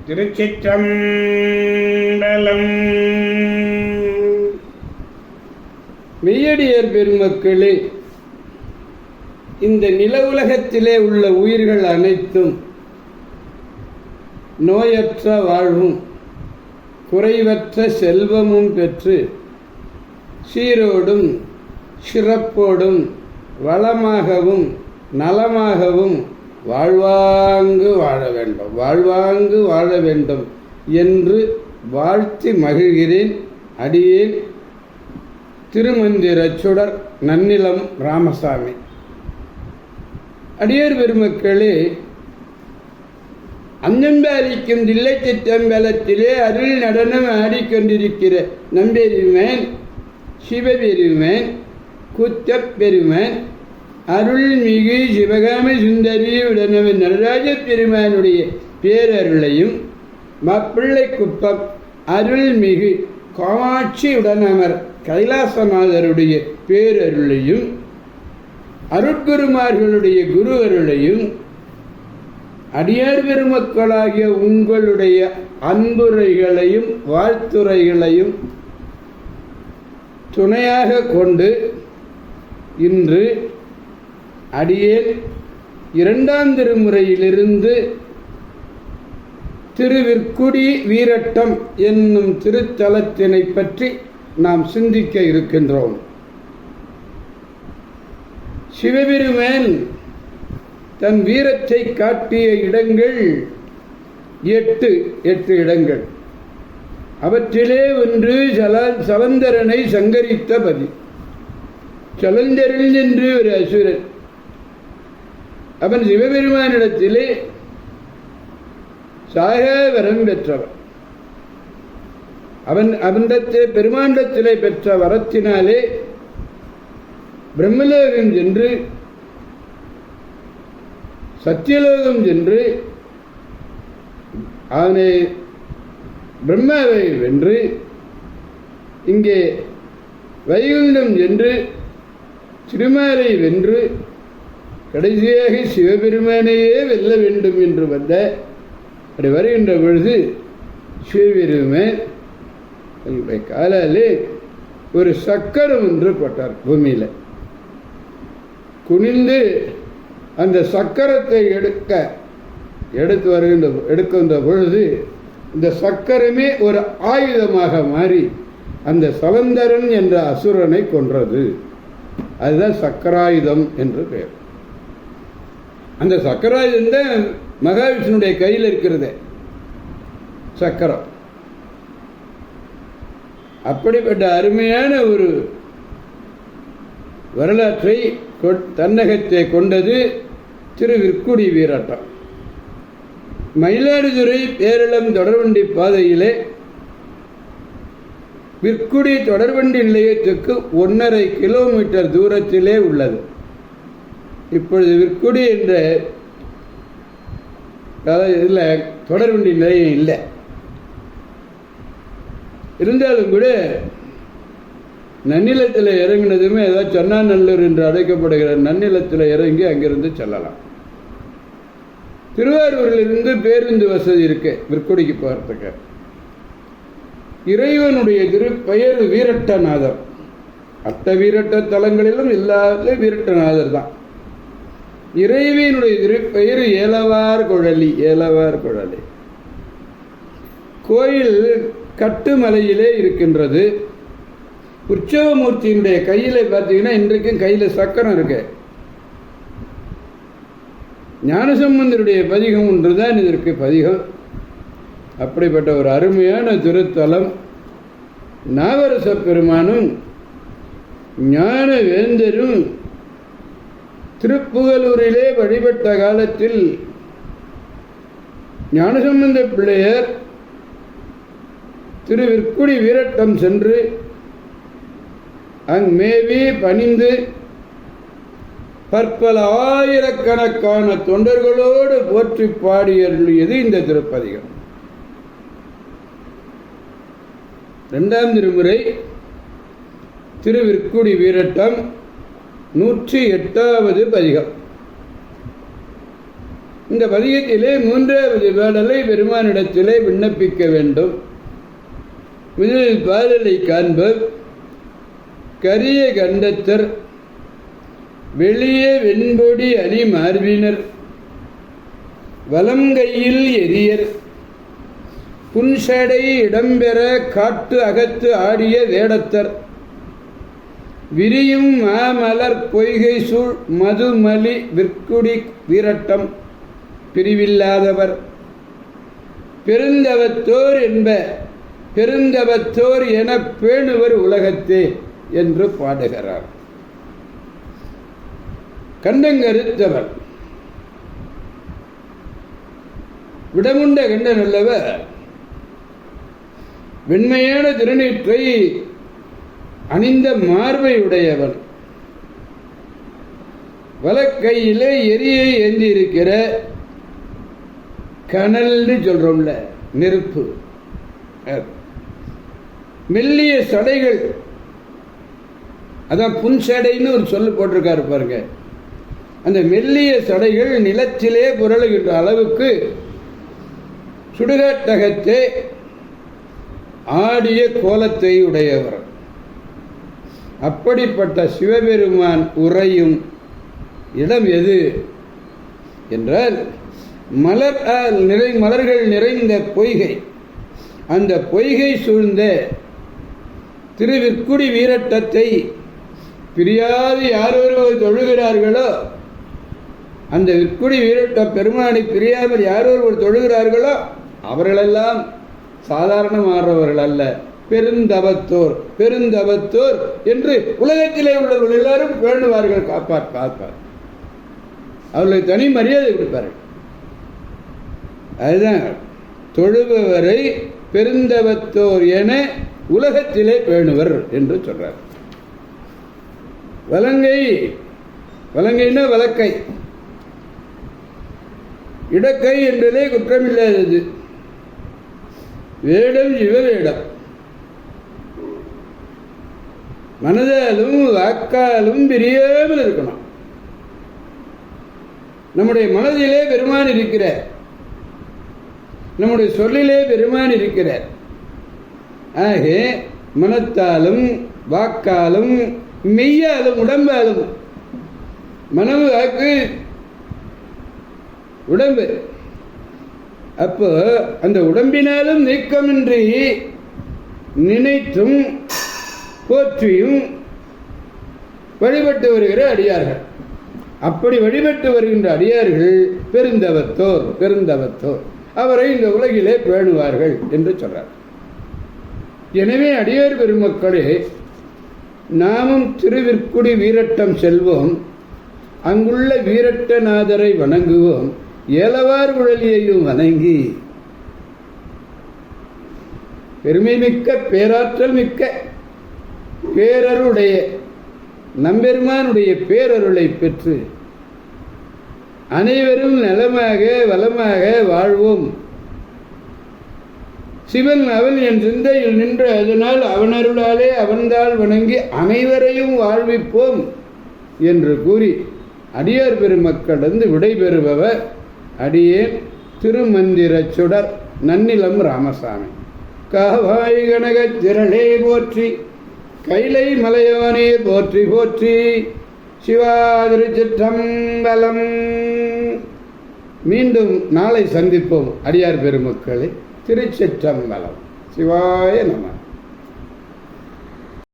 திருச்சிற்றம்பலம். மெய்யடியார் பெருமக்களே, இந்த நில உலகத்திலே உள்ள உயிர்கள் அனைத்தும் நோயற்ற வாழ்வும் குறைவற்ற செல்வமும் பெற்று சீரோடும் சிறப்போடும் வளமாகவும் நலமாகவும் வாழ்வாங்கு வாழ வேண்டும் என்று வாழ்த்தி மகிழ்கிறேன். அடியேன் திருமந்திர சுடர் நன்னிலம் ராமசாமி. அடியார் பெருமக்களே, அன்னம்பாலிக்கும் தில்லை சிற்றம்பலத்திலே அருள் நடனம் ஆடிக்கொண்டிருக்கிற நம்பெருமேன் சிவபெருமேன் குத்தப் பெருமேன் அருள்மிகு சிவகாம சுந்தரி உடனவன் நடராஜ பெருமானுடைய பேரருளையும் மாப்பிள்ளை குப்பம் அருள்மிகு காமாட்சி உடனவர் கைலாசநாதருடைய பேரருளையும் அருட்குருமார்களுடைய குரு அருளையும் அடியார் பெருமக்களாகிய உங்களுடைய அன்புரைகளையும் வாழ்த்துரைகளையும் துணையாக கொண்டு இன்று அடியேன் இரண்டாம் திருமுறையிலிருந்து திருவிற்குடி வீரட்டம் என்னும் திருத்தலத்தினை பற்றி நாம் சிந்திக்க இருக்கின்றோம். சிவபெருமான் தன் வீரத்தை காட்டிய இடங்கள் எட்டு இடங்கள். அவற்றிலே ஒன்று சலந்தரனை சங்கரித்த பதி. சலந்தரன் என்று ஒரு அசுரன், அவன் சிவபெருமானிடத்திலே சாகவரம் பெற்றவன். அவனிடத்திலே பெருமாண்டத்திலே பெற்ற வரத்தினாலே பிரம்மலோகம் சென்று சத்தியலோகம் சென்று அவனை பிரம்மாவை வென்று இங்கே வைகுண்டம் சென்று திருமாலை வென்று கடைசியாக சிவபெருமானையே வெல்ல வேண்டும் என்று வந்த அப்படி வருகின்ற பொழுது சிவபெருமான் காலாலே ஒரு சக்கரம் ஒன்று போட்டார். பூமியில் குனிந்து அந்த சக்கரத்தை எடுக்கின்ற பொழுது இந்த சக்கரமே ஒரு ஆயுதமாக மாறி அந்த சலந்தரன் என்ற அசுரனை கொன்றது. அதுதான் சக்கராயுதம் என்று பெயர். அந்த சக்கராயுதம் தான் மகாவிஷ்ணுடைய கையில் இருக்கிறது சக்கரம். அப்படிப்பட்ட அருமையான ஒரு வரலாற்றை தன்னகத்தை கொண்டது திருவிற்குடி வீரட்டம். மயிலாடுதுறை பேரளம் தொடர்வண்டி பாதையிலே விற்குடி தொடர்வண்டி நிலையத்துக்கு 1.5 கிலோமீட்டர் தூரத்திலே உள்ளது. இப்பொழுது விற்குடி என்ற இதில் தொடர்வண்டி நிலையம் இல்லை. இருந்தாலும் கூட நன்னிலத்தில் இறங்கினதுமே ஏதாவது சொன்னாநல்லூர் என்று அழைக்கப்படுகிற நன்னிலத்தில் இறங்கி அங்கிருந்து செல்லலாம். திருவாரூரிலிருந்து பேருந்து வசதி இருக்கு விற்குடிக்கு போகிறதுக்கு. இறைவனுடைய திருப்பெயர் வீரட்டநாதர். அட்ட வீரட்ட தலங்களிலும் இல்லாத வீரட்டநாதர் தான். இறைவனுடைய திருப்பெயர் ஏலவார் குழலி. கோயில் கட்டுமலையிலே இருக்கின்றது. உற்சவமூர்த்தியினுடைய கையில் பார்த்தீங்கன்னா இன்றைக்கும் கையில் சக்கரம் இருக்கு. ஞானசம்பந்தருடைய பதிகம் ஒன்றுதான் இதற்கு பதிகம். அப்படிப்பட்ட ஒரு அருமையான திருத்தலம். நாவரச பெருமானும் ஞான வேந்தரும் திருப்புகலூரிலே வழிபட்ட காலத்தில் ஞானசம்பந்த பிள்ளையர் திருவிற்குடி வீரட்டம் சென்று அங்கேவி பணிந்து பற்பல ஆயிரக்கணக்கான தொண்டர்களோடு போற்றி பாடியருளியது இந்த திருப்பதிகம். இரண்டாம் திருமுறை திருவிற்குடி வீரட்டம் 108வது பதிகம். இந்த பதிகத்திலே மூன்றாவது பாடலை பெருமானிடத்திலே விண்ணப்பிக்க வேண்டும். முதலில் பாடலை காண்பர். கரிய கண்டத்தர் வெளிய வெண்பொடி அணி மார்பினர் வலங்கையில் எரியர் புன்சடை இடம்பெற காட்டு அகத்து ஆடிய வேடத்தர் விரியும் மாமலர் பொய்கை சூழ் மதுமலி விற்குடி வீரட்டம் பிரிவில்லாதவர் பெருந்தவத்தோர் என்ப பெருந்தவத்தோர் என பேணுவர் உலகத்தே என்று பாடுகிறார். கண்டங்கருத்தவர் விடமுண்ட கண்டன் அல்லவர். வெண்மையான திருநீற்றை அணிந்த மார்பை உடையவன். வலக்கையிலே எரியை ஏந்தி இருக்கிற கனல்னு சொல்றோம்ல, நெருப்பு. மெல்லிய சடைகள், அதான் புன்சடைன்னு ஒரு சொல்லு போட்டிருக்காரு பாருங்க. அந்த மெல்லிய சடைகள் நிலத்திலே புரளுகின்ற அளவுக்கு சுடுகாட்டகத்தே ஆடிய கோலத்தை உடையவர். அப்படிப்பட்ட சிவபெருமான் உறையும் இடம் எது என்றால் மலர்கள் நிறைந்த பொய்கை. அந்த பொய்கை சூழ்ந்த திருவிற்குடி வீரட்டத்தை பிரியாது யாரொருவர் தொழுகிறார்களோ, அந்த விற்குடி வீரட்ட பெருமானை பிரியாமல் யாரொருவர் தொழுகிறார்களோ அவர்களெல்லாம் சாதாரணமானவர்கள் அல்ல, பெருந்தவத்தோர். பெருந்தவத்தோர் என்று உலகத்திலே உள்ளவர்கள் எல்லாரும் பேணுவார்கள், காப்பார். அவர்களுக்கு தனி மரியாதை கொடுப்பார்கள். அதுதான் தொழுபவரை பெருந்தவத்தோர் என உலகத்திலே பேணுவர் என்று சொல்றார். வலங்கைன்னா வலக்கை, இடக்கை என்றதே குற்றமில்லாதது. வேடம் சிவவேடம். மனதாலும் வாக்காலும் பிரியாமல் இருக்கணும். நம்முடைய மனதிலே பெருமான் இருக்கிறார், நம்முடைய சொல்லிலே பெருமான் இருக்கிறார். ஆக மனத்தாலும் வாக்காலும் மெய்யாலும் உடம்பாலும், மனம் வாக்கு உடம்பு. அப்போ அந்த உடம்பினாலும் நீக்கமின்றி நினைத்தும் போற்றியும் வழிபட்டு வருகிற அடியார்கள். அப்படி வழிபட்டு வருகின்ற அடியார்கள் பெருந்தவத்தோர். அவரை இந்த உலகிலே பேணுவார்கள் என்று சொல்றார். எனவே அடியார் பெருமக்களே, நாமும் திருவிற்குடி வீரட்டம் செல்வோம், அங்குள்ள வீரட்டநாதரை வணங்குவோம், ஏலவார் குழலியையும் வணங்கி பெருமை மிக்க பேராற்றல் மிக்க பேரருடைய நம்பெருமானுடைய பேரருளை பெற்று அனைவரும் நலமாக வளமாக வாழ்வோம். சிவன் அவன் என் சிந்தையில் நின்று அதனால் அவனருளாலே அவன்தாள் வணங்கி அனைவரையும் வாழ்விப்போம் என்று கூறி அடியார் பெருமக்களிருந்து விடைபெறுபவர் அடியேன் திருமந்திர சுடர் நன்னிலம் ராமசாமி. காவாய் கனகத் திரளே போற்றி, கைலை மலையோனே போற்றி போற்றி, சிவாதிருச்சிற்றம்பலம். மீண்டும் நாளை சந்திப்போம் அடியார் பெருமக்களை. திருச்சிற்றம்பலம். சிவாய நம.